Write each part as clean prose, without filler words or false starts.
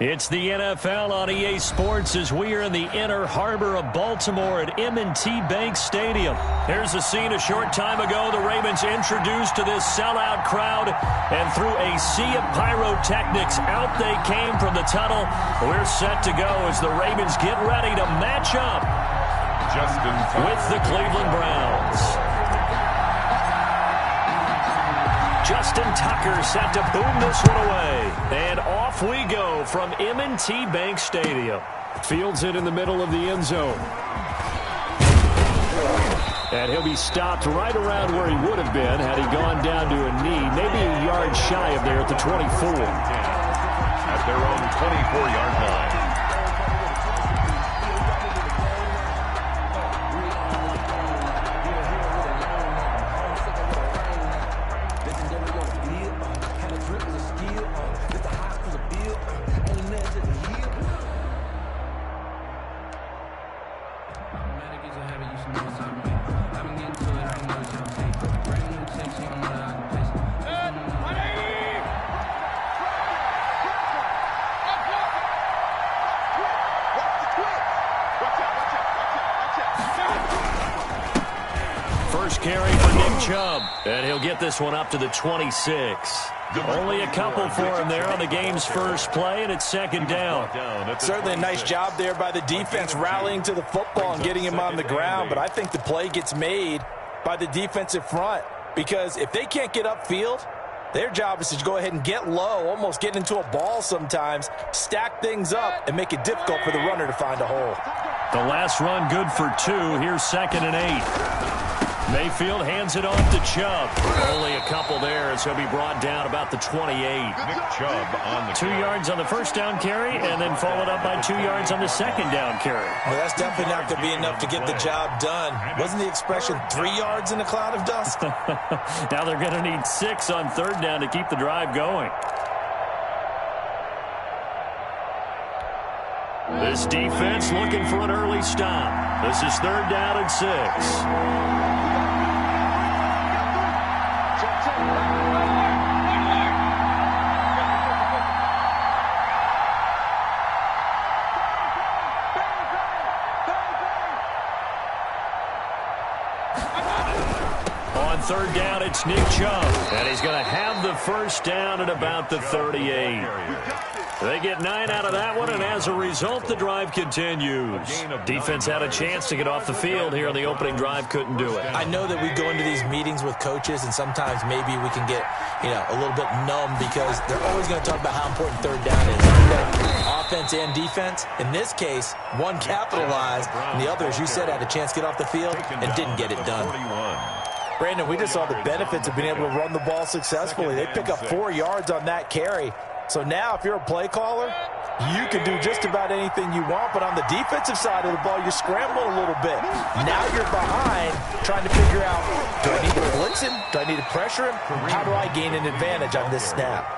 It's the NFL on EA Sports as we are in the inner harbor of Baltimore at M&T Bank Stadium. Here's a scene a short time ago. The Ravens introduced to this sellout crowd, and through a sea of pyrotechnics, out they came from the tunnel. We're set to go as the Ravens get ready to match up with the Cleveland Browns. Justin Tucker set to boom this one away. And off we go from M&T Bank Stadium. Fields it in the middle of the end zone. And he'll be stopped right around where he would have been had he gone down to a knee, maybe a yard shy of there at the 24. At their own 24-yard line. First carry for Nick Chubb, and he'll get this one up to the 26. Only a couple for him there on the game's first play, and it's second down. Certainly a nice job there by the defense rallying to the football and getting him on the ground, but I think the play gets made by the defensive front because if they can't get upfield, their job is to go ahead and get low, almost get into a ball sometimes, stack things up, and make it difficult for the runner to find a hole. The last run good for 2. Here's 2nd and 8. Mayfield hands it off to Chubb. Only a couple there as he'll be brought down about the 28. Nick Chubb on the 2 yards on the first down carry and then followed up by 2 yards on the second down carry. Well, that's definitely not going to be enough to get the job done. Wasn't the expression 3 yards in a cloud of dust? Now they're going to need 6 on third down to keep the drive going. This defense looking for an early stop. This is 3rd down and 6. On 3rd down, it's Nick Chubb, and he's going to have the first down at about the 38. They get 9 out of that one, and as a result, the drive continues. Defense had a chance to get off the field here on the opening drive, couldn't do it. I know that we go into these meetings with coaches, and sometimes maybe we can get, a little bit numb because they're always going to talk about how important 3rd down is. Offense and defense. In this case, one capitalized, and the other, as you said, had a chance to get off the field and didn't get it done. Brandon, we just saw the benefits of being able to run the ball successfully. They pick up 4 yards on that carry. So now if you're a play caller, you can do just about anything you want. But on the defensive side of the ball, you're scrambling a little bit. Now you're behind trying to figure out, do I need to blitz him? Do I need to pressure him? How do I gain an advantage on this snap?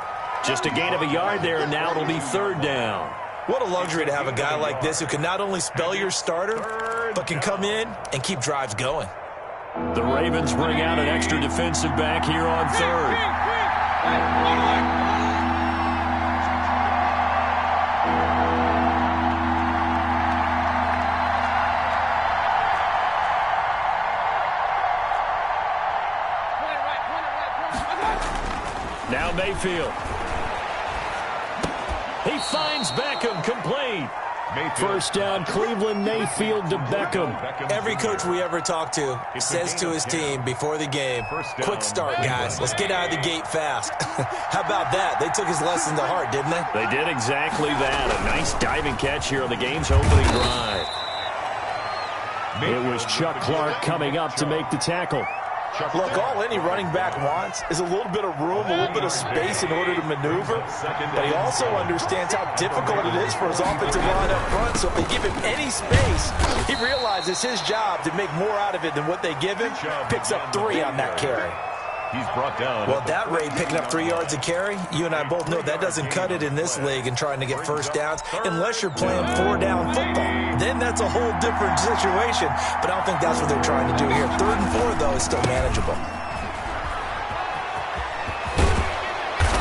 Just a gain of a yard there, and now it'll be 3rd down. What a luxury to have a guy like this who can not only spell your starter, but can come in and keep drives going. The Ravens bring out an extra defensive back here on 3rd. Now Mayfield. He finds Beckham, complete. First down, Cleveland. Mayfield to Beckham. Every coach we ever talk to says to his team before the game, quick start, guys. Let's get out of the gate fast. How about that? They took his lesson to heart, didn't they? They did exactly that. A nice diving catch here on the game's opening drive. It was Chuck Clark coming up to make the tackle. Look, all any running back wants is a little bit of room, a little bit of space in order to maneuver. But he also understands how difficult it is for his offensive line up front. So if they give him any space, he realizes his job to make more out of it than what they give him. Picks up 3 on that carry. He's brought down. Well, at that rate, picking up 3 yards a carry, you and I both know that doesn't cut it in this league and trying to get first downs unless you're playing 4-down football. Then that's a whole different situation. But I don't think that's what they're trying to do here. 3rd and 4, though, is still manageable.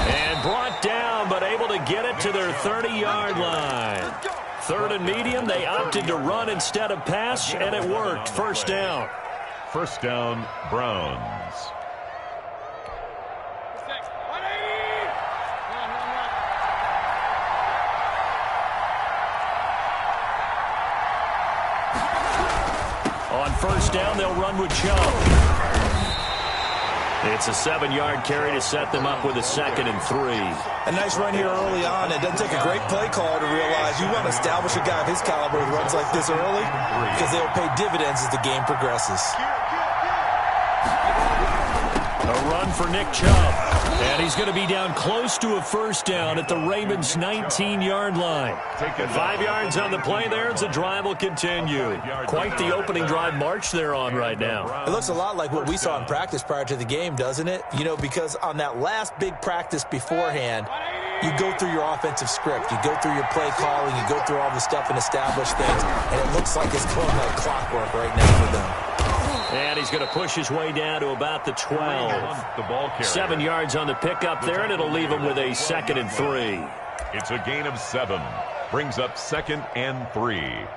And brought down, but able to get it to their 30-yard line. Third and medium, they opted to run instead of pass, and it worked. First down. First down, Browns. On first down, they'll run with Chubb. It's a 7-yard carry to set them up with a 2nd and 3. A nice run here early on. It doesn't take a great play caller to realize you want to establish a guy of his caliber who runs like this early because they'll pay dividends as the game progresses. A run for Nick Chubb. And he's going to be down close to a first down at the Ravens' 19-yard line. 5 yards on the play there as the drive will continue. Quite the opening drive march they're on right now. It looks a lot like what we saw in practice prior to the game, doesn't it? You know, because on that last big practice beforehand, you go through your offensive script. You go through your play calling. You go through all the stuff and establish things. And it looks like it's going like clockwork right now for them. And he's going to push his way down to about the 12. 7 yards on the pickup there, and it'll leave him with a 2nd and 3. It's a gain of 7. Brings up 2nd and 3.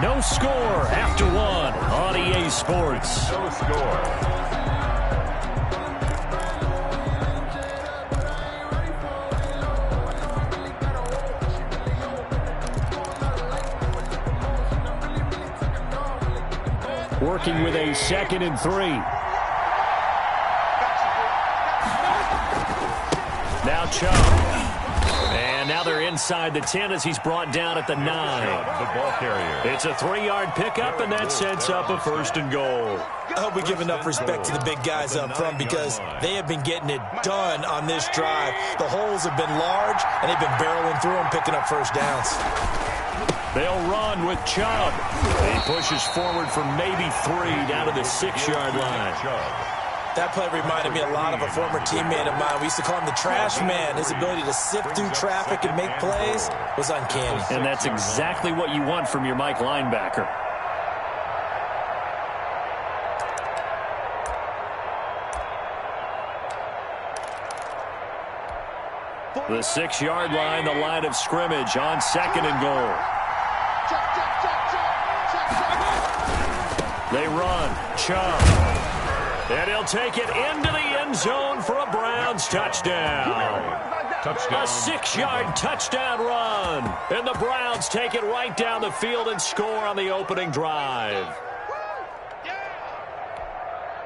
No score after 1 on EA Sports. No score. Working with a 2nd and 3. Now Chubb. And now they're inside the 10 as he's brought down at the 9. The ball carrier. It's a 3-yard pickup, and that sets up a 1st and goal. I hope we give enough respect to the big guys up front because they have been getting it done on this drive. The holes have been large, and they've been barreling through them, picking up first downs. They'll run with Chubb. He pushes forward for maybe 3 down to the 6-yard line. That play reminded me a lot of a former teammate of mine. We used to call him the trash man. His ability to sift through traffic and make plays was uncanny. And that's exactly what you want from your Mike linebacker. The 6-yard line, the line of scrimmage on 2nd and goal. They run. Chubb. And he'll take it into the end zone for a Browns touchdown. A 6-yard touchdown run. And the Browns take it right down the field and score on the opening drive.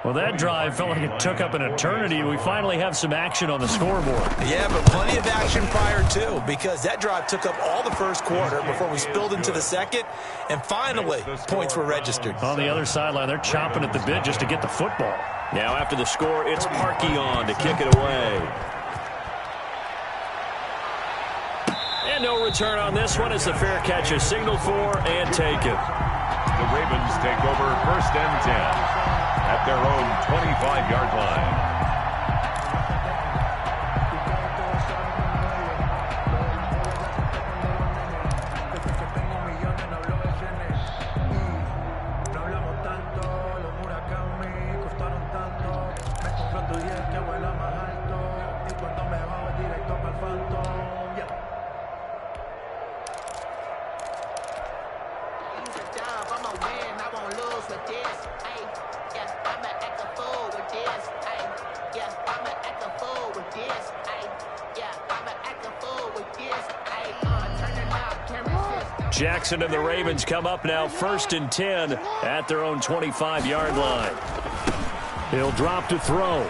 Well, that drive felt like it took up an eternity. We finally have some action on the scoreboard. Yeah, but plenty of action prior to, because that drive took up all the first quarter before we spilled into the second, and finally, points were registered. On the other sideline, they're chomping at the bit just to get the football. Now after the score, it's Parkey on to kick it away. And no return on this one as the fair catch is signaled for and taken. The Ravens take over 1st and 10 at their own 25-yard line. Jackson and the Ravens come up now 1st and 10 at their own 25-yard line. He'll drop to throw.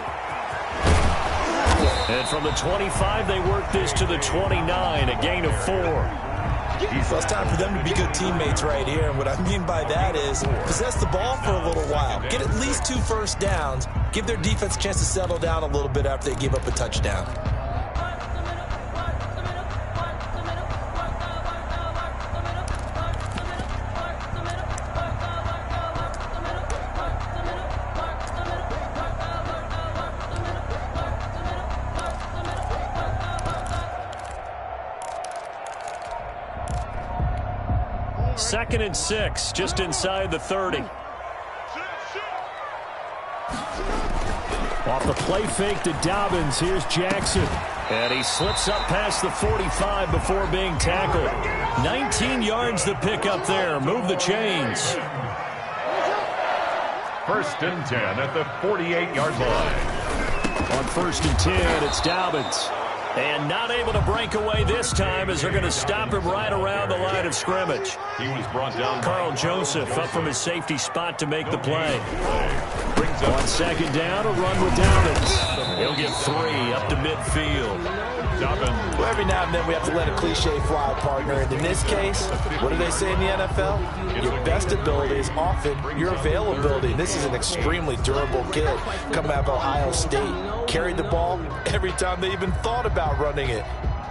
And from the 25, they work this to the 29, a gain of 4. Well, it's time for them to be good teammates right here. And what I mean by that is possess the ball for a little while. Get at least 2 first downs. Give their defense a chance to settle down a little bit after they give up a touchdown. 2nd and 6, just inside the 30. Off the play fake to Dobbins, here's Jackson. And he slips up past the 45 before being tackled. 19 yards the pick up there. Move the chains. 1st and 10 at the 48-yard line. On 1st and 10, it's Dobbins. And not able to break away this time as they're going to stop him right around the line of scrimmage. He was brought down. Carl Joseph up from his safety spot to make the play. On 2nd down, a run with Dobbins. He'll get 3 up to midfield. Well, every now and then we have to let a cliche fly, partner. And in this case, what do they say in the NFL? Your best ability is often your availability. This is an extremely durable kid coming out of Ohio State. Carried the ball every time they even thought about running it.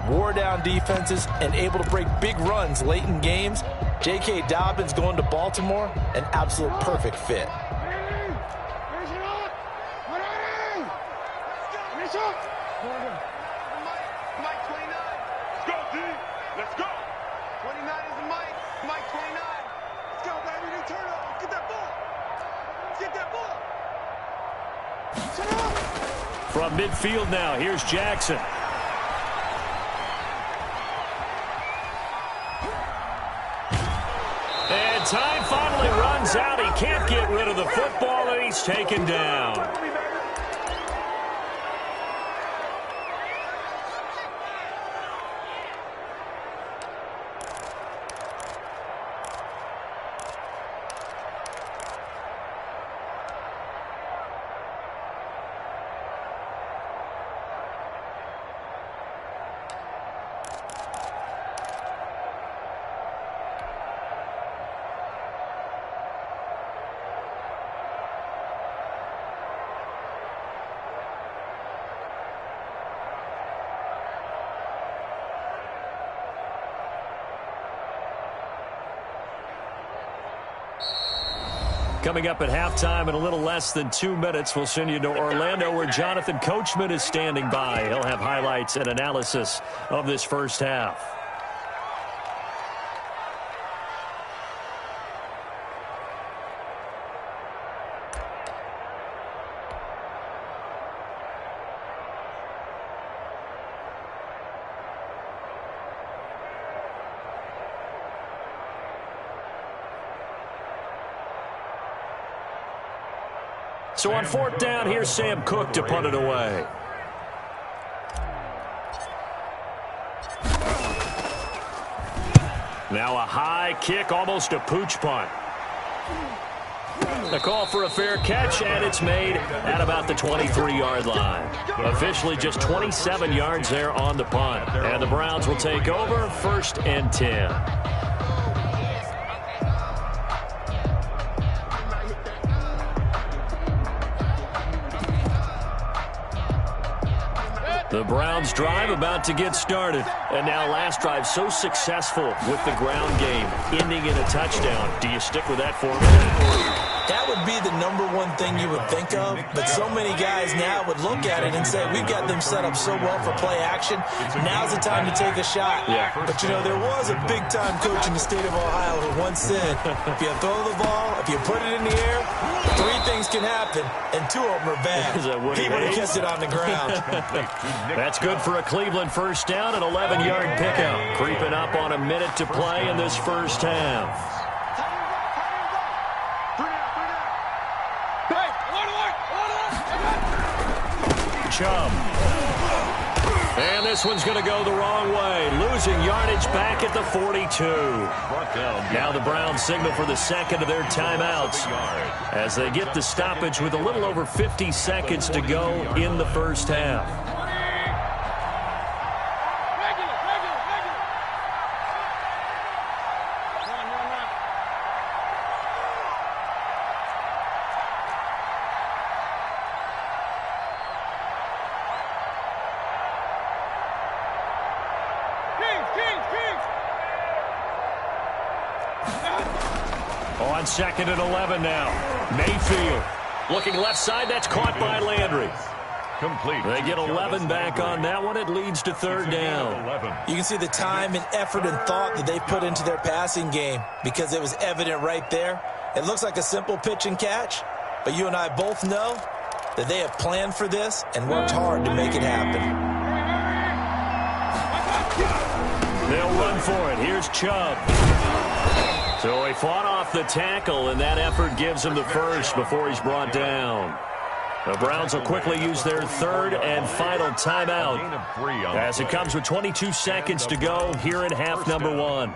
Wore down defenses and able to break big runs late in games. J.K. Dobbins going to Baltimore, an absolute perfect fit. From midfield now, here's Jackson. And time finally runs out. He can't get rid of the football, and he's taken down. Coming up at halftime in a little less than 2 minutes, we'll send you to Orlando where Jonathan Coachman is standing by. He'll have highlights and analysis of this first half. So on 4th down, here's Sam Cook to punt it away. Now a high kick, almost a pooch punt. A call for a fair catch, and it's made at about the 23-yard line. Officially just 27 yards there on the punt. And the Browns will take over 1st and 10. The Browns drive about to get started. And now last drive so successful with the ground game, ending in a touchdown. Do you stick with that formula? That would be the #1 thing you would think of, but so many guys now would look at it and say, we've got them set up so well for play action. Now's the time to take a shot. Yeah. But, you know, there was a big-time coach in the state of Ohio who once said, if you throw the ball, if you put it in the air, 3 things can happen, and 2 of them are bad. He would have kissed it on the ground. That's good for a Cleveland first down, an 11-yard pickup. Creeping up on a minute to play in this first half. Chubb. And this one's going to go the wrong way. Losing yardage back at the 42. Now the Browns signal for the second of their timeouts as they get the stoppage with a little over 50 seconds to go in the first half. On 2nd and 11 now. Mayfield looking left side. That's caught by Landry. Complete. They get 11 back on that one. It leads to third down. You can see the time and effort and thought that they put into their passing game because it was evident right there. It looks like a simple pitch and catch, but you and I both know that they have planned for this and worked hard to make it happen. They'll run for it. Here's Chubb. So he fought off the tackle, and that effort gives him the first before he's brought down. The Browns will quickly use their third and final timeout as it comes with 22 seconds to go here in half number one.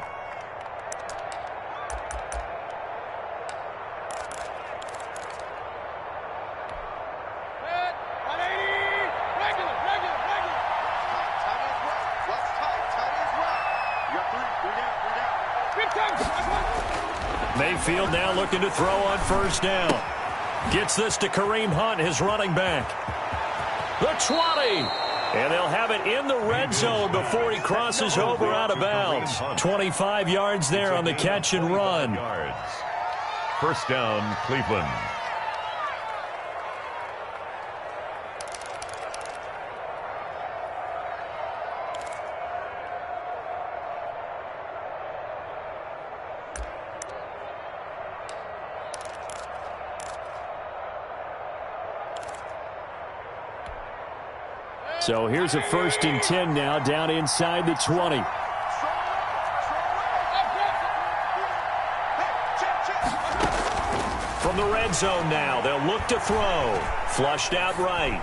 Mayfield now looking to throw on first down. Gets this to Kareem Hunt, his running back. The 20. And they'll have it in the red zone before he crosses over out of bounds. 25 yards there on the catch and run. First down, Cleveland. So here's a 1st and 10 now down inside the 20. From the red zone now, they'll look to throw. Flushed out right.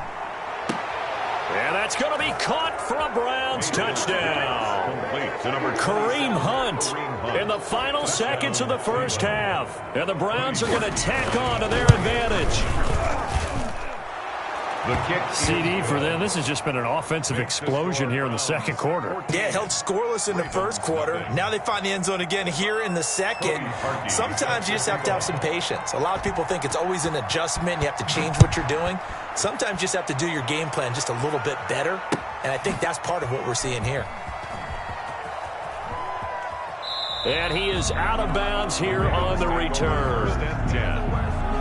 And that's going to be caught for a Browns touchdown. Kareem Hunt in the final seconds of the first half. And the Browns are going to tack on to their advantage. The kick. CD for them. This has just been an offensive explosion here in the second quarter. Yeah, held scoreless in the first quarter. Now they find the end zone again here in the second. Sometimes you just have to have some patience. A lot of people think it's always an adjustment. You have to change what you're doing. Sometimes you just have to do your game plan just a little bit better. And I think that's part of what we're seeing here. And he is out of bounds here on the return.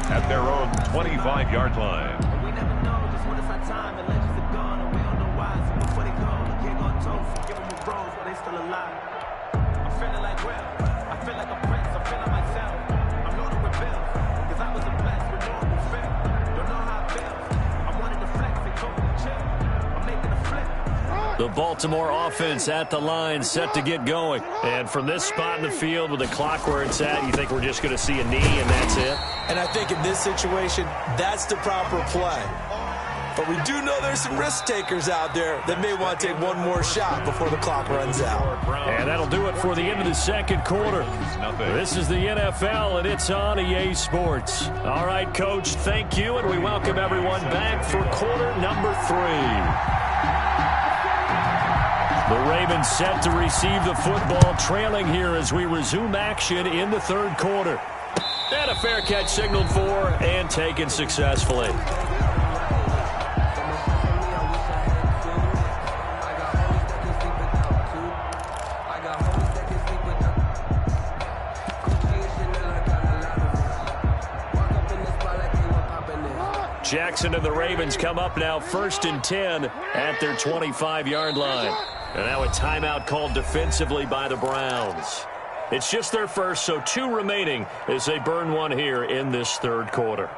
At their own 25-yard line. The Baltimore offense at the line, set to get going. And from this spot in the field with the clock where it's at, you think we're just going to see a knee and that's it? And I think in this situation, that's the proper play. But we do know there's some risk takers out there that may want to take one more shot before the clock runs out. And that'll do it for the end of the second quarter. This is the NFL, and it's on EA Sports. All right, Coach, thank you, and we welcome everyone back for quarter number 3. The Ravens set to receive the football, trailing here as we resume action in the third quarter. And a fair catch signaled for and taken successfully. Jackson and the Ravens come up now 1st and 10 at their 25-yard line. And now a timeout called defensively by the Browns. It's just their first, so 2 remaining as they burn one here in this third quarter.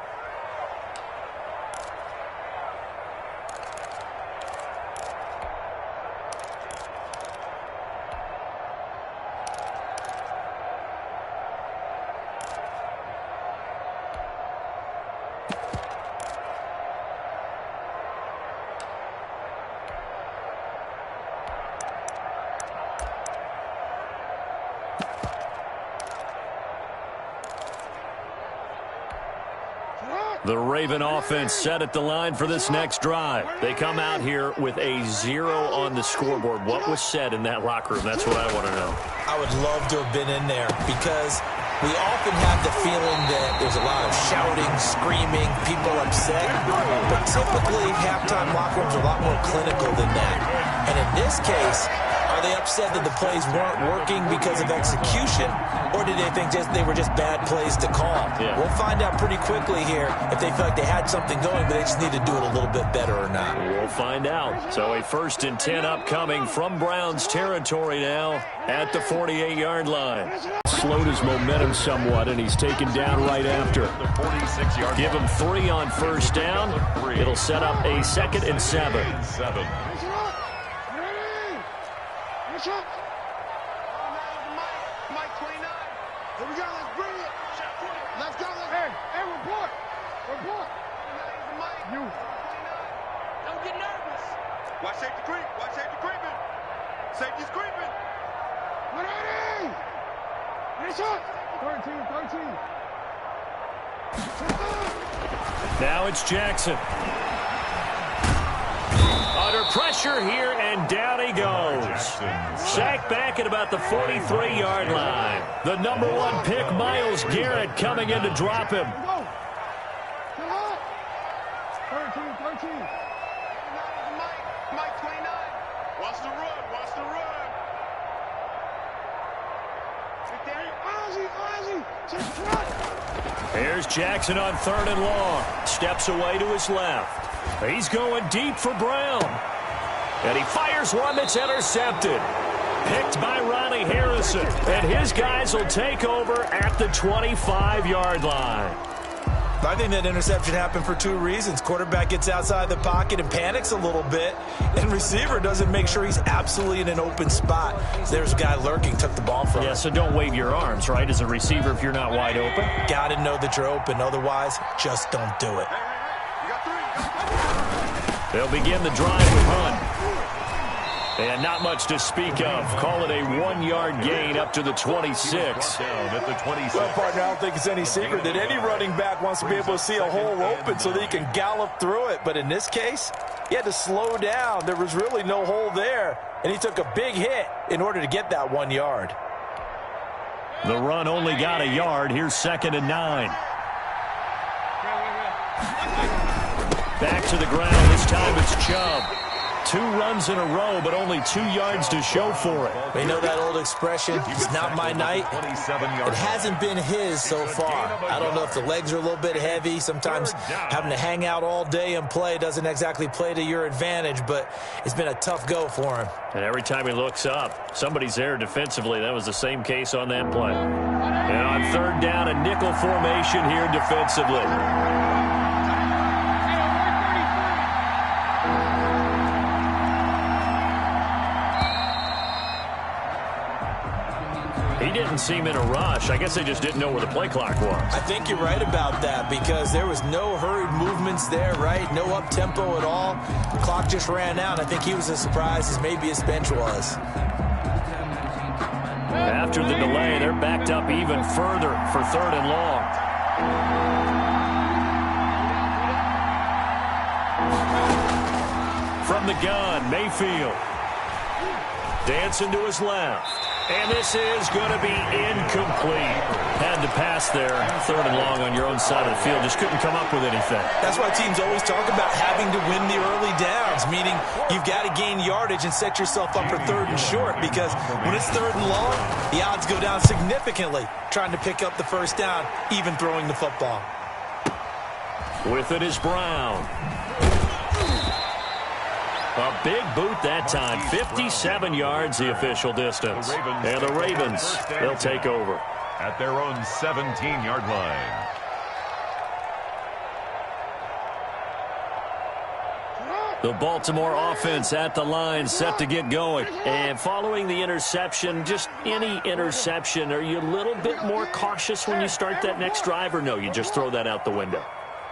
The Raven offense set at the line for this next drive. They come out here with a 0 on the scoreboard. What was said in that locker room? That's what I want to know. I would love to have been in there because we often have the feeling that there's a lot of shouting, screaming, people upset. But typically, halftime locker rooms are a lot more clinical than that. And in this case, I Are they upset that the plays weren't working because of execution, or did they think they were just bad plays to call? Yeah. We'll find out pretty quickly here if they feel like they had something going, but they just need to do it a little bit better or not. We'll find out. So a 1st and 10 upcoming from Browns territory now at the 48-yard line. Slowed his momentum somewhat, and he's taken down right after. Give him 3 on 1st down. It'll set up a 2nd and 7. Don't get nervous. Watch safety creep. Watch safety creeping. Safety's creeping. Ready? Finish up. 13. Now it's Jackson. Under pressure here, and down he goes. Sacked back at about the 43-yard line. The number 1 pick, Myles Garrett, coming in to drop him. 13. Mike 29. Watch the run. Here's Jackson on 3rd and long. Steps away to his left. He's going deep for Brown. And he fires one that's intercepted. Picked by Ronnie Harrison. And his guys will take over at the 25-yard line. I think that interception happened for 2 reasons. Quarterback gets outside the pocket and panics a little bit, and receiver doesn't make sure he's absolutely in an open spot. So there's a guy lurking, took the ball from him. Yeah, so don't wave your arms, right, as a receiver if you're not wide open. Got to know that you're open. Otherwise, just don't do it. They'll begin the drive with Hunt. And not much to speak of. Call it a 1-yard gain up to the 26. Down at the 26. Well, partner, I don't think it's any secret that any running back wants to be able to see a hole open so that he can gallop through it. But in this case, he had to slow down. There was really no hole there, and he took a big hit in order to get that 1 yard. The run only got a yard. Here's 2nd and 9. Back to the ground. This time it's Chubb. 2 runs in a row, but only 2 yards to show for it. We know that old expression, it's not my night. It hasn't been his so far. I don't know if the legs are a little bit heavy. Sometimes having to hang out all day and play doesn't exactly play to your advantage, but it's been a tough go for him. And every time he looks up, somebody's there defensively. That was the same case on that play. And on 3rd down, a nickel formation here defensively. He didn't seem in a rush. I guess they just didn't know where the play clock was. I think you're right about that because there was no hurried movements there, right? No up-tempo at all. The clock just ran out. I think he was as surprised as maybe his bench was. After the delay, they're backed up even further for 3rd and long. From the gun, Mayfield. Dancing to his left. And this is going to be incomplete. Had to pass there. 3rd and long on your own side of the field. Just couldn't come up with anything. That's why teams always talk about having to win the early downs, meaning you've got to gain yardage and set yourself up for 3rd and short, because when it's 3rd and long, the odds go down significantly trying to pick up the 1st down, even throwing the football. With it is Brown. A big boot that time. 57 yards the official distance. And the Ravens, they'll take over. At their own 17-yard line. The Baltimore offense at the line, set to get going. And following the interception, just any interception, are you a little bit more cautious when you start that next drive, or no, you just throw that out the window?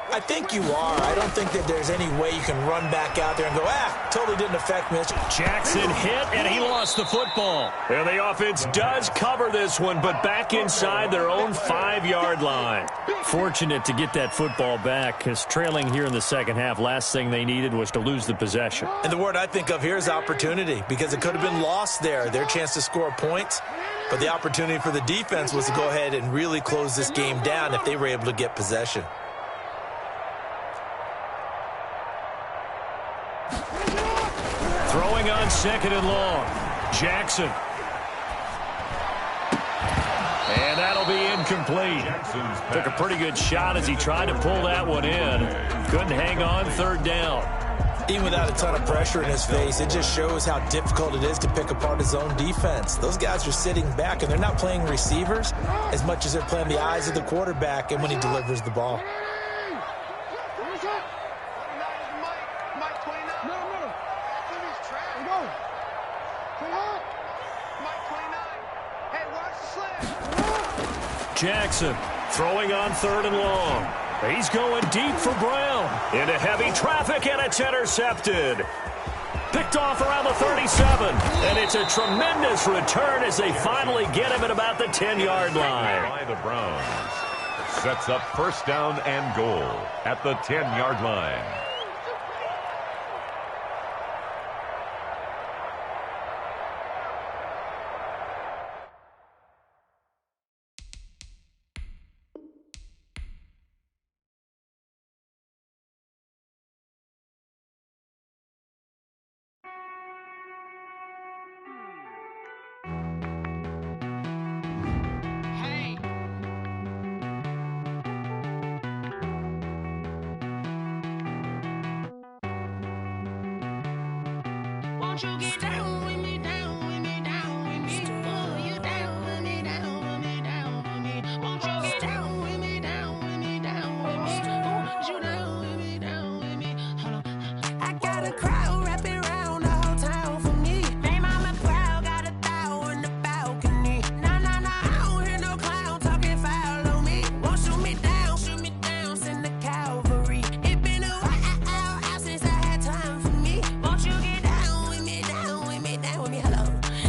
I think you are. I don't think that there's any way you can run back out there and go, totally didn't affect me. Jackson hit, and he lost the football. And the offense does cover this one, but back inside their own 5-yard line. Fortunate to get that football back, because trailing here in the second half, last thing they needed was to lose the possession. And the word I think of here is opportunity, because it could have been lost there, their chance to score points. But the opportunity for the defense was to go ahead and really close this game down if they were able to get possession. Throwing on 2nd and long. Jackson. And that'll be incomplete. Took a pretty good shot as he tried to pull that one in. Couldn't hang on third down. Even without a ton of pressure in his face, it just shows how difficult it is to pick apart his own defense. Those guys are sitting back, and they're not playing receivers as much as they're playing the eyes of the quarterback and when he delivers the ball. Jackson throwing on third and long. He's going deep for Brown. Into heavy traffic, and it's intercepted. Picked off around the 37. And it's a tremendous return as they finally get him at about the 10-yard line. By the Browns. Sets up first down and goal at the 10-yard line. Won't you get down with me, down with me, down with me? Oh, you down with me, down with me, down with me. Won't you get down with me, down with me, down with me? Oh, you down with me, down with me? Hold on. I got a crowd wrapping around the whole town for me. Hey, mama proud, got a thou in the balcony. Nah, nah, nah, I don't hear no clown talking foul on me. Won't shoot me down, send the cavalry. It been a while since I had time for me. Won't you get down with me, down with me, down with me? Hello.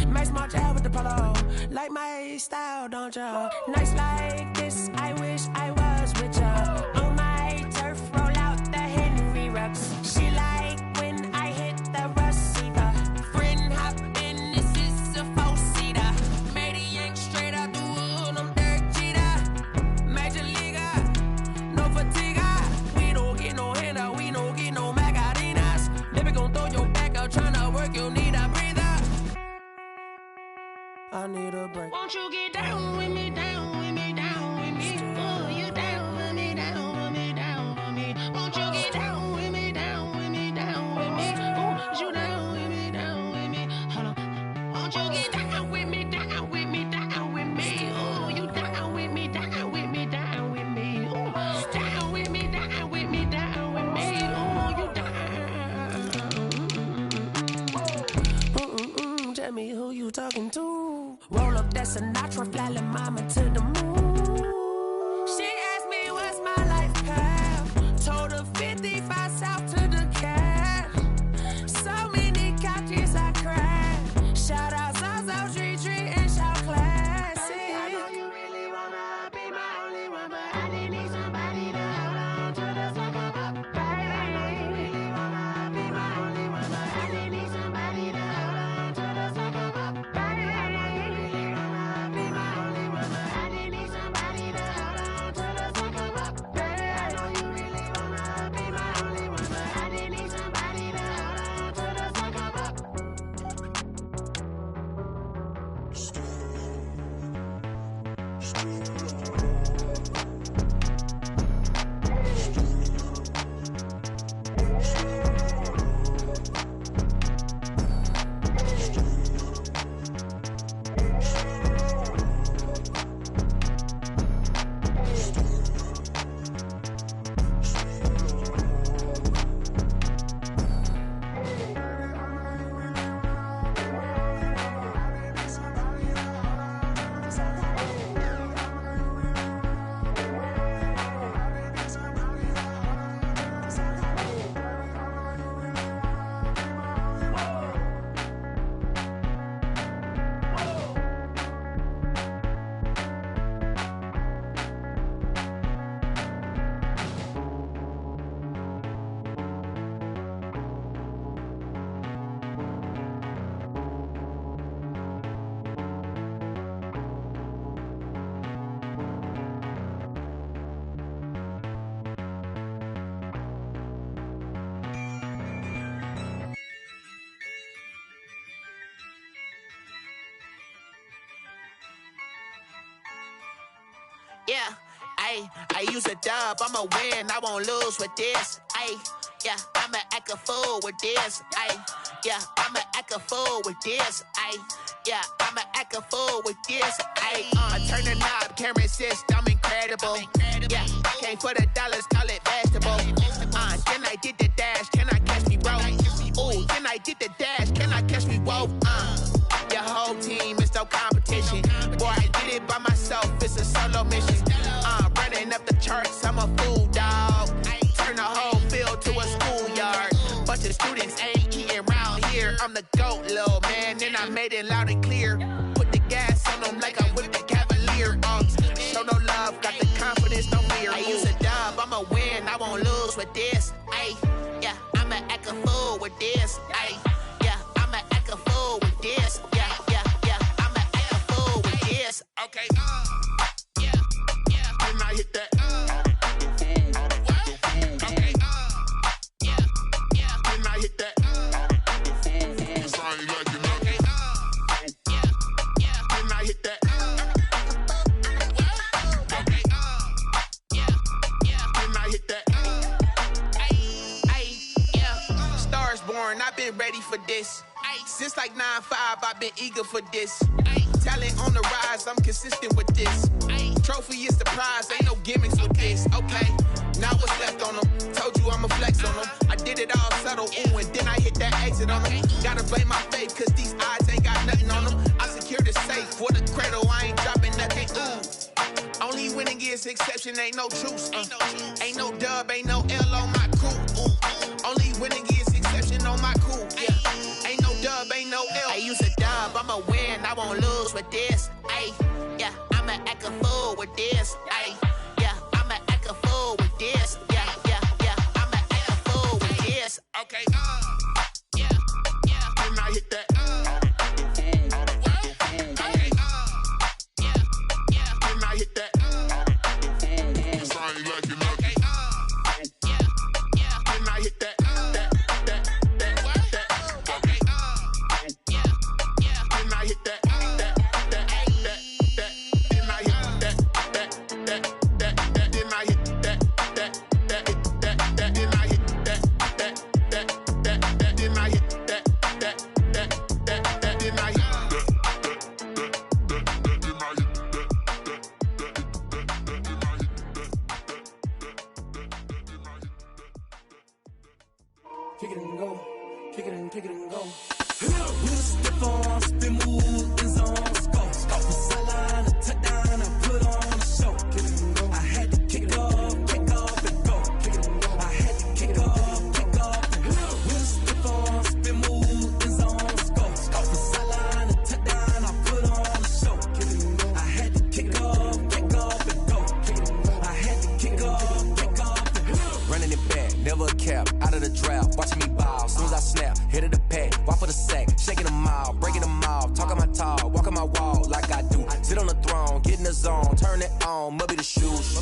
Max March out with the polo. Like my style, don't ya? Nights like this, I wish I was with ya. On my turf, roll out the Henry Rux. She like when I hit the receiver. Friend hop in, this is a four-seater. Made a yank straight out the wood, I'm Derek Jeter. Major leaguer, no fatigue. We don't get no handout, we don't get no Macarinas. Baby gon' throw your back out, tryna work, you need a breather. I need a break. Won't you get down with me, down with me, down with me? Oh, you down with me, down with me, down with me? Won't you get down with me, down with me, down with me? Oh, you down with me, down with me? Hold on. Won't you get down with me, down with me, down with me? Oh, you down with me, down with me, down with me? Oh, down with me, down with me, down with me? Oh, you down. Tell me who you talking to. Roll up that Sinatra, fly la mama to the moon. She asked me what's my life path. Told her 55 south to the cat. So many couches I cried. Shout out South Street and shout classic. I know you really wanna be my only one, but I didn't need somebody to hold on to the second up. Baby, I know you really wanna be my only one, but I didn't need somebody to hold on to the second up. Baby, I know you really wanna be my only one, but I didn't need somebody to hold on to the second up. Baby, I know you really wanna be my only one, but I didn't need somebody to hold on to the second up. Yeah, I use a dub, I'ma win, I won't lose with this. Yeah, I'ma act a fool with this. Yeah, I'ma act a fool with this. Yeah, I'ma act a fool with this. I turn the knob, can't resist, I'm incredible. Yeah, came for the dollars, call it vegetable. Then I did the dash, can I catch me, bro? Ooh, then I did the dash, can I catch me, whoa? Your whole team is no competition. Boy, I did it by myself, it's a solo mission. Running up the charts, I'm a fool, dog. Turn the whole field to a schoolyard. Bunch of students ain't eating round here. I'm the GOAT, little man, and I made it loud and clear. Put the gas on them like I'm with the Cavalier. Show no love, got the confidence, no fear. I use a dub, I'ma win, I won't lose with this. Yeah, I'ma act a fool with this. Yeah, I'ma act a fool with this. Yeah, I'ma act a fool with this. Okay, yeah, then I hit that. I've been ready for this. Since like 9-5, I've been eager for this. Talent on the rise, I'm consistent with this. Trophy is the prize, ain't no gimmicks with this. Okay, now what's left on them? Told you I'ma flex on them. I did it all subtle, ooh, and then I hit that exit on them. Gotta blame my faith, cause these odds ain't got nothing on them. I secured the safe for the cradle, I ain't dropping nothing, ooh. Only winning is exception, ain't no truce. Ain't no dub, ain't no L on my crew. Only winning is exception on my crew. Yeah, ain't no dub, ain't no L. I use a dub, I'ma win, I won't lose with this. Yeah, I'ma act a fool with this. Yeah, I'ma act a fool with this. Yeah, I'ma act a fool with this. Okay, yeah, then I hit that. Kick it and go, kick it and go. Step on, spin move, in zone, go. From sideline to touchdown, I put on a show. Kick it and go. I had to kick off and go. Kick it and go. I had to kick off and go. Step on, spin move, in zone, go. From sideline to touchdown, I put on a show. Kick it and go. I had to kick off and go. Kick it and go. I had to kick off and go. Running it back, never a cap, out of the drought, watching me ball. Soon as I snap, hit of the pack, walk for the sack, shaking them all, breaking them off, talking my tall, walking my wall like I do. Sit on the throne, get in the zone, turn it on, must be the shoes,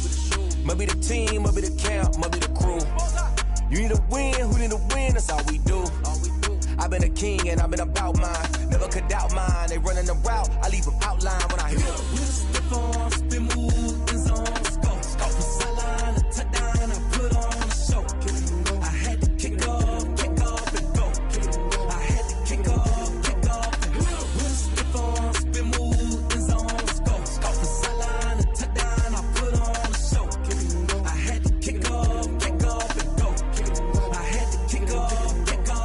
must be the team, must be the camp, must be the crew. You need a win, who need a win, that's all we do. I've been a king and I've been about mine, never could doubt mine. They running the route, I leave them outline when I hit them. Step on, spin move, in zone, go. From sideline to touchdown, I put on a show. I had to kick off and go. I had to kick off and go. Step on, spin move, in zone, go. From sideline to touchdown, I put on a show. I had to kick off and go. I had to kick off and go.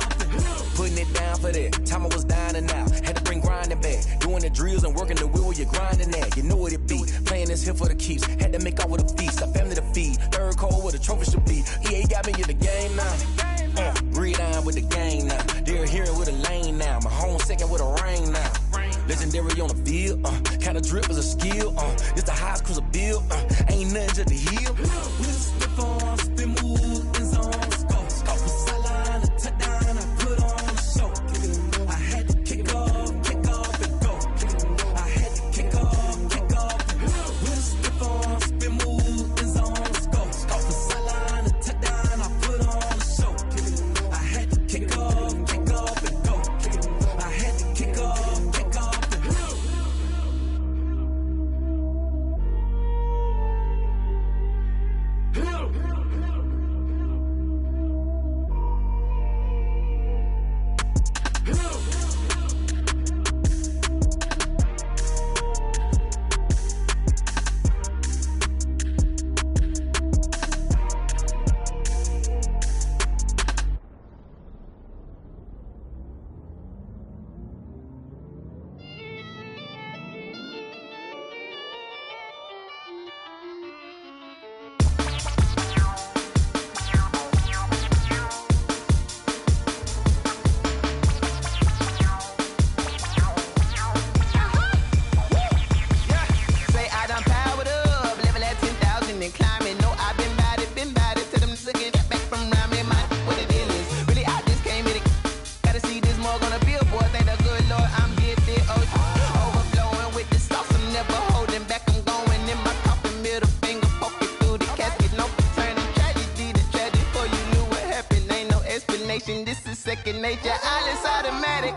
Putting it down for that, time I was dying and out. Had to bring grinding back, doing the drills and working the wheel where you're grinding at. You know what it be, playing this here for the keeps. Had to make out with a feast, a family to feed. Third cold where the trophy should be. EA got me in the game now. Read on with the game now. They're hearing with a lane now. My home second with a rain now. Legendary on the field, kind of drip is a skill. It's the highest cruiser bill, ain't nothing just to heal. Step on, spin move, in zone, go. From sideline to touchdown, I put on a show. I had to kick off and go. I had to kick off and go. Step on, spin move, in zone, go. From sideline to touchdown, I put on a show. I had to kick off and go. I had to kick off and go. nature, all is automatic.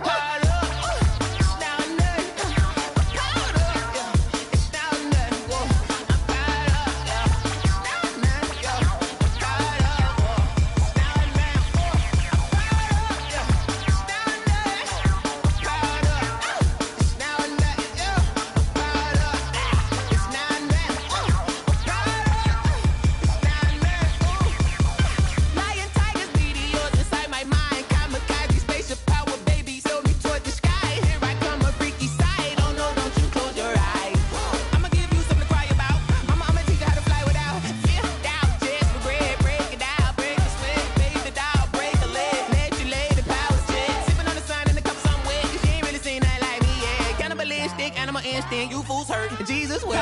You fools hurt. Jesus will.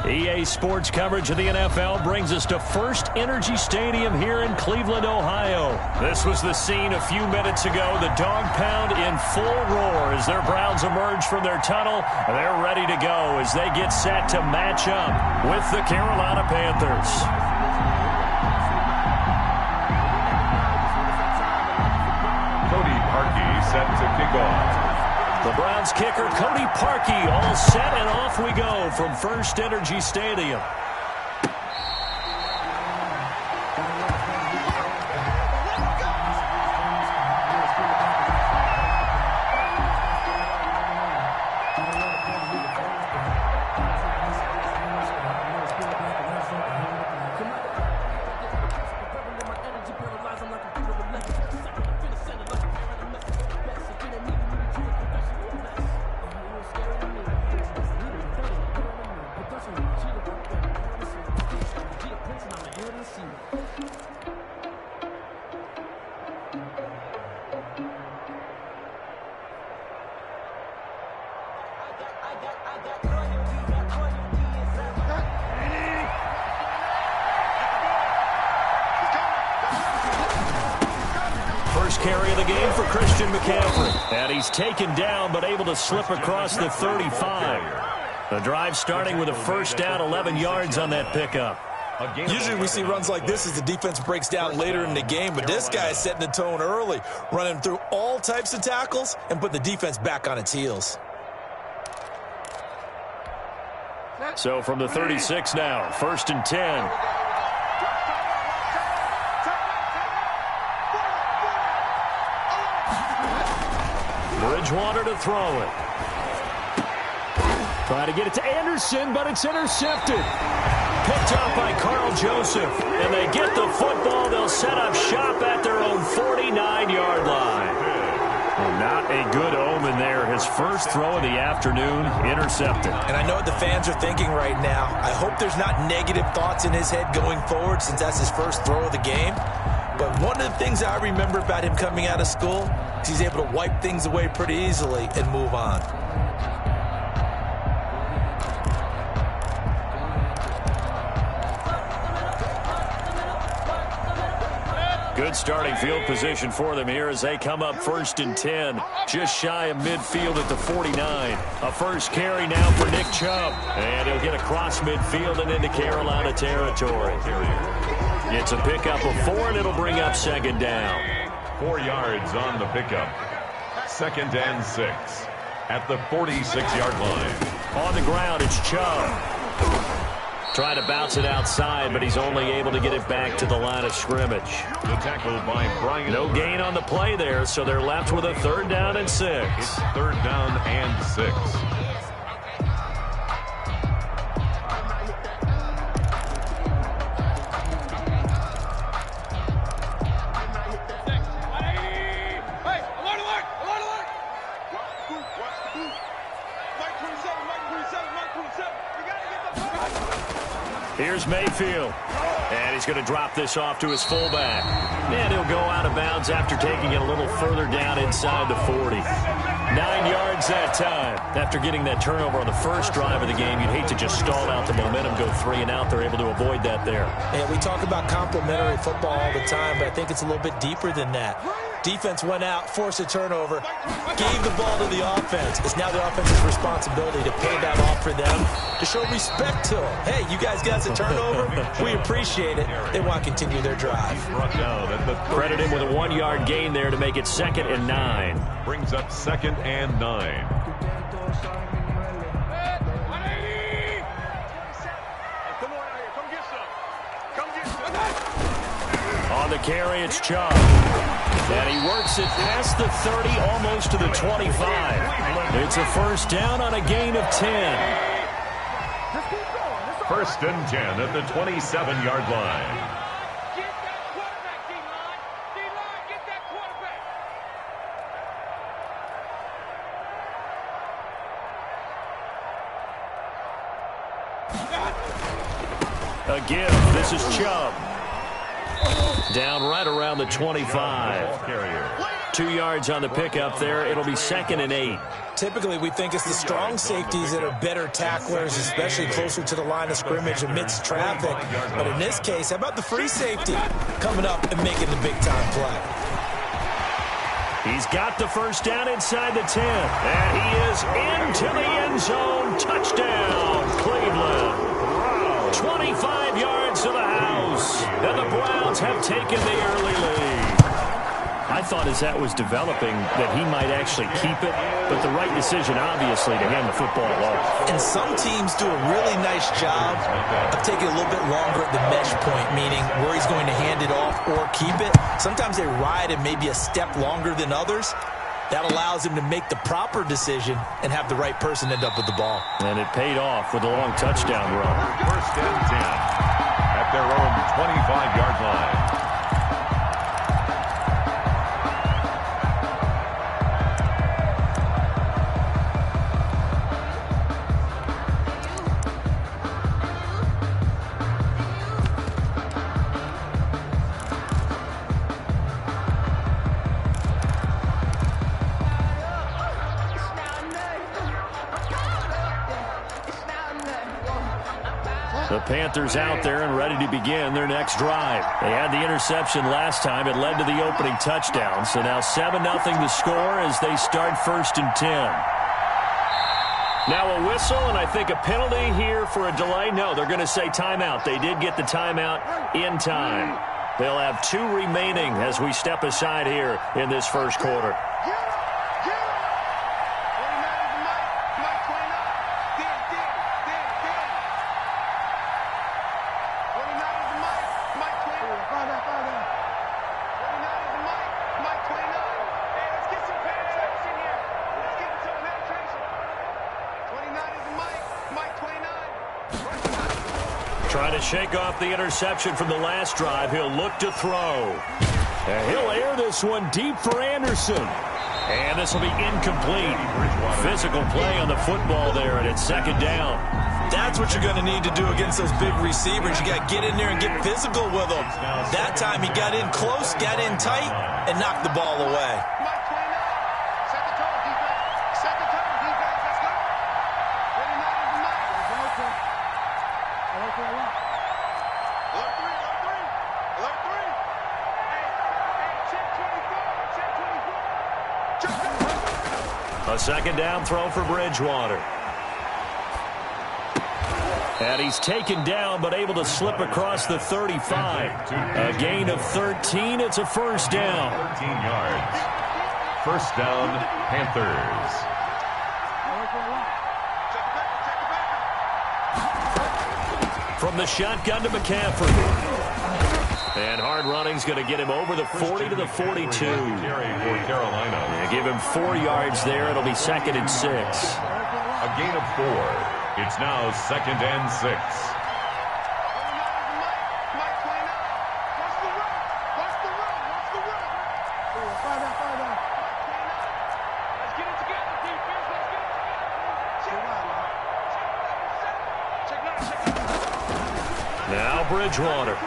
EA Sports coverage of the NFL brings us to First Energy Stadium here in Cleveland, Ohio. This was the scene a few minutes ago. The dog pound in full roar as their Browns emerge from their tunnel. They're ready to go as they get set to match up with the Carolina Panthers. Cody Parkey set to kick off. The Browns kicker, Cody Parkey, all set, and off we go from First Energy Stadium. Carry of the game for Christian McCaffrey. And he's taken down but able to slip across the 35. The drive starting with a first down, 11 yards on that pickup. Usually we see runs like this as the defense breaks down later in the game, but this guy is setting the tone early, running through all types of tackles and put the defense back on its heels. So from the 36 now, 1st and 10. Bridgewater to throw it. Try to get it to Anderson, but it's intercepted. Picked up by Carl Joseph. And they get the football. They'll set up shop at their own 49-yard line. Well, not a good omen there. His first throw of the afternoon, intercepted. And I know what the fans are thinking right now. I hope there's not negative thoughts in his head going forward since that's his first throw of the game. But one of the things I remember about him coming out of school is he's able to wipe things away pretty easily and move on. Good starting field position for them here as they come up 1st and 10. Just shy of midfield at the 49. A first carry now for Nick Chubb. And he'll get across midfield and into Carolina territory. It's a pickup of 4, and it'll bring up 2nd down. 4 yards on the pickup. 2nd and 6 at the 46-yard line. On the ground, it's Chubb. Trying to bounce it outside, but he's only able to get it back to the line of scrimmage. The tackle by Brian. No gain on the play there, so they're left with a 3rd down and 6. It's 3rd down and 6. Here's Mayfield, and he's going to drop this off to his fullback. And he'll go out of bounds after taking it a little further down inside the 40. 9 yards that time. After getting that turnover on the first drive of the game, you'd hate to just stall out the momentum, go 3 and out. They're able to avoid that there. And we talk about complementary football all the time, but I think it's a little bit deeper than that. Defense went out, forced a turnover, gave the ball to the offense. It's now the offense's responsibility to pay that off for them, to show respect to them. Hey, you guys got a turnover? We appreciate it. They want to continue their drive. Credit him with a 1-yard gain there to make it 2nd and 9. Brings up 2nd and 9. On the carry, it's Chubb. And he works it past the 30, almost to the 25. It's a 1st down on a gain of 10. 1st and 10 at the 27-yard line. Get that quarterback, D-line. D-line, get that quarterback. A give. This is Chubb. Down right around the 25. 2 yards on the pickup there. It'll be 2nd and 8. Typically, we think it's the strong safeties that are better tacklers, especially closer to the line of scrimmage amidst traffic. But in this case, how about the free safety coming up and making the big-time play? He's got the 1st down inside the 10. And he is into the end zone. Touchdown, Cleveland. 25 yards to the house. And the Browns have taken the early lead. I thought as that was developing that he might actually keep it, but the right decision, obviously, to hand the football off. And some teams do a really nice job of taking a little bit longer at the mesh point, meaning where he's going to hand it off or keep it. Sometimes they ride it maybe a step longer than others. That allows him to make the proper decision and have the right person end up with the ball. And it paid off with a long touchdown run. 1st and 10 at their own 25-yard line. The Panthers out there and ready to begin their next drive. They had the interception last time. It led to the opening touchdown. So now 7-0 the score as they start 1st and 10. Now a whistle and I think a penalty here for a delay. No, they're going to say timeout. They did get the timeout in time. They'll have 2 remaining as we step aside here in this first quarter. Trying to shake off the interception from the last drive. He'll look to throw. And he'll air this one deep for Anderson. And this will be incomplete. Physical play on the football there, and it's 2nd down. That's what you're going to need to do against those big receivers. You got to get in there and get physical with them. That time he got in close, got in tight, and knocked the ball away. A second down throw for Bridgewater. And he's taken down but able to slip across the 35. A gain of 13. It's a first down. 13 yards. First down, Panthers. From the shotgun to McCaffrey. And hard running's going to get him over the 40 to the 42. Carry for Carolina. Yeah, give him 4 yards there. It'll be 2nd and 6. A gain of 4. It's now 2nd and 6. Now Bridgewater.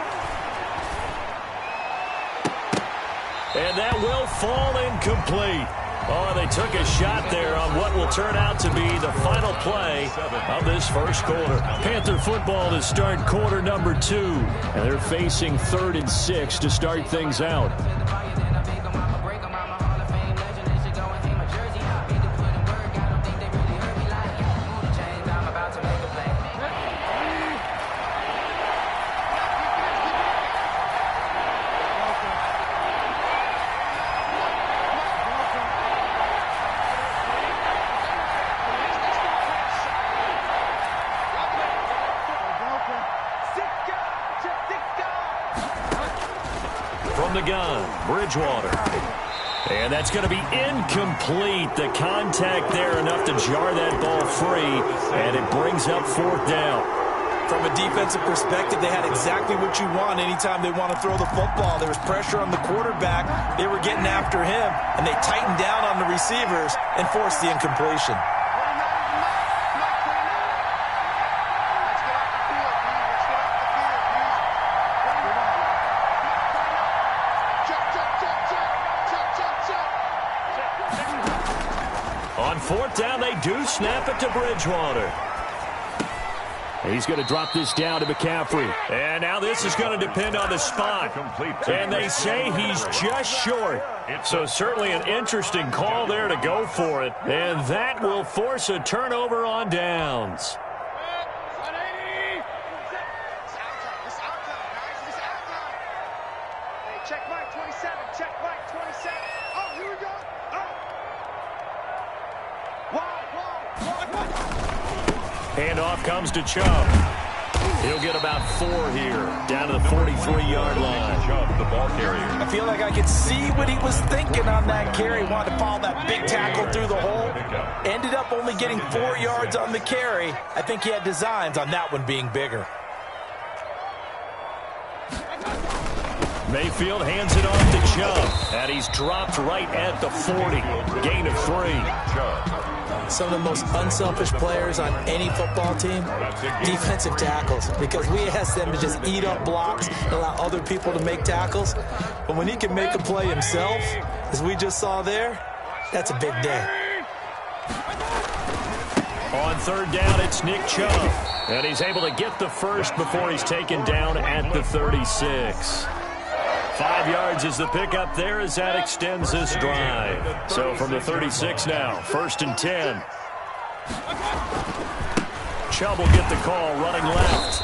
And that will fall incomplete. Oh, they took a shot there on what will turn out to be the final play of this first quarter. Panther football to start quarter number 2. And they're facing 3rd and 6 to start things out. From the gun, Bridgewater. And that's going to be incomplete. The contact there enough to jar that ball free, and it brings up 4th down. From a defensive perspective, they had exactly what you want anytime they want to throw the football. There was pressure on the quarterback. They were getting after him, and they tightened down on the receivers and forced the incompletion. On 4th down, they do snap it to Bridgewater. He's going to drop this down to McCaffrey. And now this is going to depend on the spot. And they say he's just short. So certainly an interesting call there to go for it. And that will force a turnover on downs. Check Mike 27. Check Mike 27. Oh, here we go. Handoff comes to Chubb. He'll get about 4 here, down to the 43-yard line. Chubb, the ball carrier. I feel like I could see what he was thinking on that carry. Wanted to follow that big tackle through the hole. Ended up only getting 4 yards on the carry. I think he had designs on that one being bigger. Mayfield hands it off to Chubb, and he's dropped right at the 40. Gain of 3. Some of the most unselfish players on any football team, defensive tackles, because we ask them to just eat up blocks and allow other people to make tackles. But when he can make a play himself, as we just saw there, that's a big day. On 3rd down, it's Nick Chubb, and he's able to get the first before he's taken down at the 36. 5 yards is the pickup there as that extends this drive. So from the 36 now, 1st and 10. Chubb will get the call running left.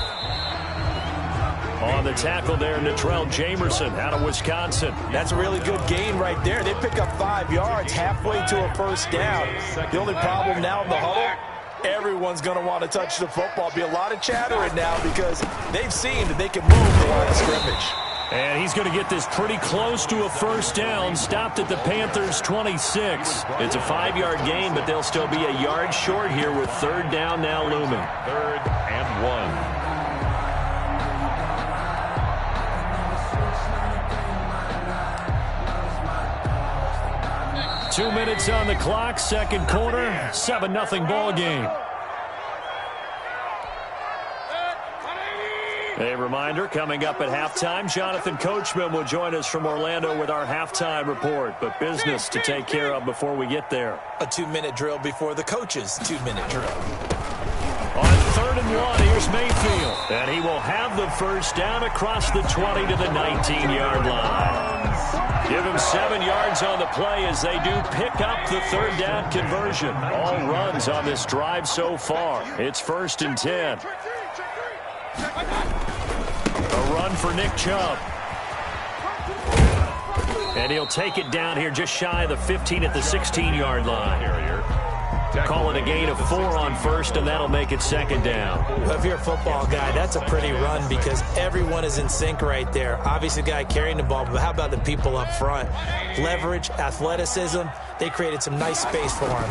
On the tackle there, Natrell Jamerson out of Wisconsin. That's a really good gain right there. They pick up 5 yards halfway to a first down. The only problem now in the huddle, everyone's going to want to touch the football. Be a lot of chattering now because they've seen that they can move the line of scrimmage. And he's going to get this pretty close to a first down, stopped at the Panthers' 26. It's a 5-yard gain, but they'll still be a yard short here with 3rd down now looming. 3rd and 1. 2 minutes on the clock, 2nd quarter, 7-0 ball game. A reminder, coming up at halftime, Jonathan Coachman will join us from Orlando with our halftime report, but business to take care of before we get there. A 2-minute drill before the coach's 2-minute drill. On 3rd and 1, here's Mayfield, and he will have the first down across the 20 to the 19-yard line. Give him 7 yards on the play as they do pick up the third down conversion. All runs on this drive so far. It's 1st and 10. A run for Nick Chubb. And he'll take it down here just shy of the 15 at the 16-yard line. Call it a gain of 4 on 1st, and that'll make it 2nd down. Well, if you're a football guy, that's a pretty run because everyone is in sync right there. Obviously, the guy carrying the ball, but how about the people up front? Leverage, athleticism, they created some nice space for him.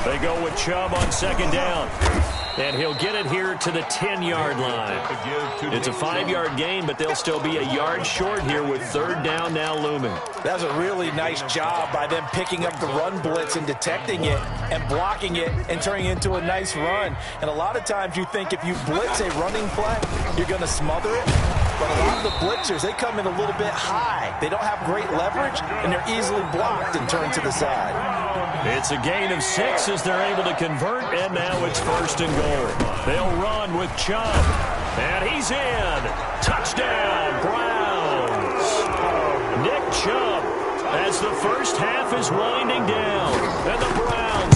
They go with Chubb on 2nd down. And he'll get it here to the 10-yard line. It's a 5-yard gain, but they'll still be a yard short here with 3rd down now looming. That was a really nice job by them picking up the run blitz and detecting it and blocking it and turning it into a nice run. And a lot of times you think if you blitz a running play, you're going to smother it. But a lot of the blitzers, they come in a little bit high. They don't have great leverage, and they're easily blocked and turned to the side. It's a gain of 6 as they're able to convert, and now it's 1st and goal. They'll run with Chubb, and he's in. Touchdown, Browns. Nick Chubb as the first half is winding down, and the Browns